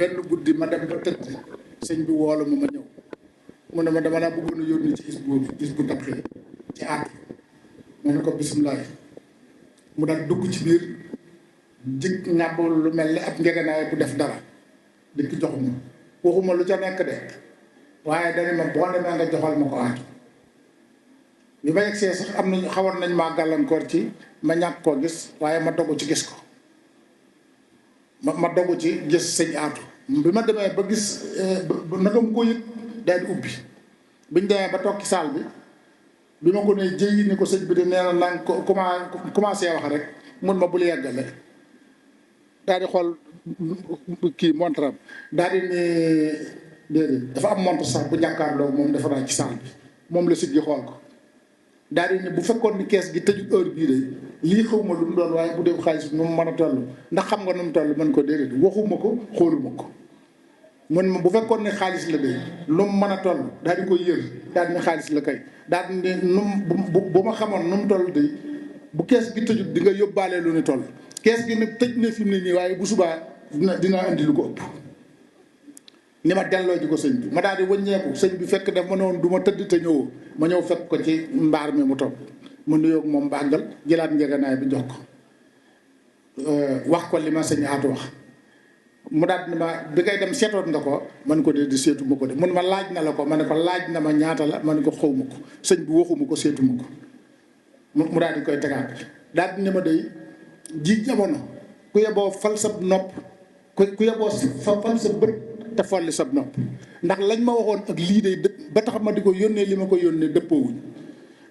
benn guddi ma dem ba tëdd sëñ bi woolu ma ñëw mu ne ma dama laa bëggoon a yónni ci is bu Tarqiyyah ci aat ma ne ko bisimilah mu daal dugg ci biir jig ñàbb lu mel ni ab ngegenaay bu def dara dikk jox ma waxuma lu ca nekk de waaye dani ma boo demee nga joxal ma ko aatu bi ma yegsee sax am nañu xawoon nañ maa gàllankoor ci ma ñàkk koo gis waaye ma dogu ci gis ko ma dogu ci gis sëñ aatu bi ma demee ba gis naka mu ko yëg daal di ubbi biñ demee ba toog ci saal bi ma ko ne jëyi ni ko sëñ bi di nee na nang ko commencé wax rek mun ma bul yeggale daal di xool kii montre daal di ne déedéet dafa am montre sax bu jàkkaarloo moom dafa naa ci saal bi moom la sit gi xool ko daal di ne bu fekkoon ni kees gi tëju heure bii de lii xaw ma lu mu doon waaye bu dee xaalis bi nu mu mën a toll ndax xam nga nu mu toll mën ko déedéet waxuma ko xooluma ko mun ma bu fekkoon ne xaalis la de lu mu mën a toll daal di koy yër daal di ne xaalis la kay daal di ne nu mu bu ma xamoon nu mu toll de bu kees gi tëjut di nga yóbbaale lu ni toll kees gi nag tëj na fi mu ne nii waaye bu subaa dina indi lu ko ëpp ni ma delloo ji ko sëñ bi ma daal di wëññeeku sëñ bi fekk def ma noonu du ma tëdd te ñëwoo ma ñëw fekk ko ci mbaar mi mu toog mu nuyoog moom bàggal jëlaat njëganaay bi jox ko wax ko li ma sëñ aatu wax mu daal ni ma bi ngay dem seetoon nga ko man ko de di seetu ma ko de mun ma laaj na la ko ma ne ko laaj na ma ñaata la ma ne ko xaw ma ko sëñ bi waxuma ko seetu ma ko mu daal di koy tegaat daal di ne ma day ji jamono ku yeboo fal sa nopp ku yeboo fal sa bët te folli sa nopp ndax lañ ma waxoon ak lii day ba tax ma di ko yónnee li ma ko yónnee dëppoowuñ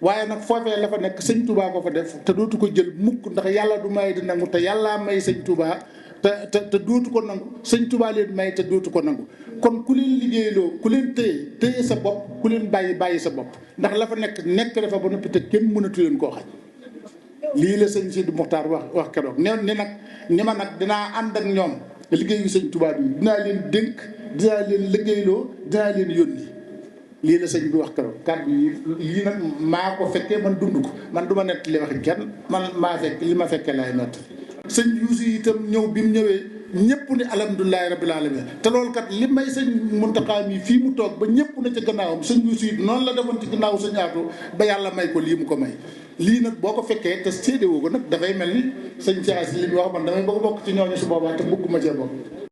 waaye nag foofee la fa nekk sëñ Touba ko fa def te dootu ko jël mukk ndax yàlla du may di nangu te yàllaa may sëñ Touba te dootu ko nangu sëñ Touba leen may te dootu ko nangu kon ku leen liggéeyloo ku leen téye sa bopp ku leen bàyyi sa bopp ndax la fa nekk dafa ba noppi te kenn mënatu leen koo xaj lii la sëñ Sidi Mokhtar wax keroog ni ma nag dinaa ànd ak ñoom liggéeyu sëñ Touba bi dinaa leen dénk dinaa leen liggéeyloo dinaa leen yónni lii la sëñ bi wax keroog kàddu yi lii nag maa ko fekkee man dund ko man du ma nett li waxi kenn man maa fekk li ma fekkee laay nett sëñ Yuusu itam ñëw bi mu ñëwee ñëpp ni alhamdulilahi rabbil alamin te loolu kat li may sëñ Muntaxa mi fii mu toog ba ñëpp na ca gannaawam sëñ Yuusu it noonu la defoon ci gannaaw sëñ Aatu ba yàlla may ko lii mu ko may lii nag boo ko fekkee te séedéwoo ko nag dafay mel ni sëñ Cheikh li mu wax man damay bëgg bokk ci ñooñu su boobaa te bëgguma cee bokk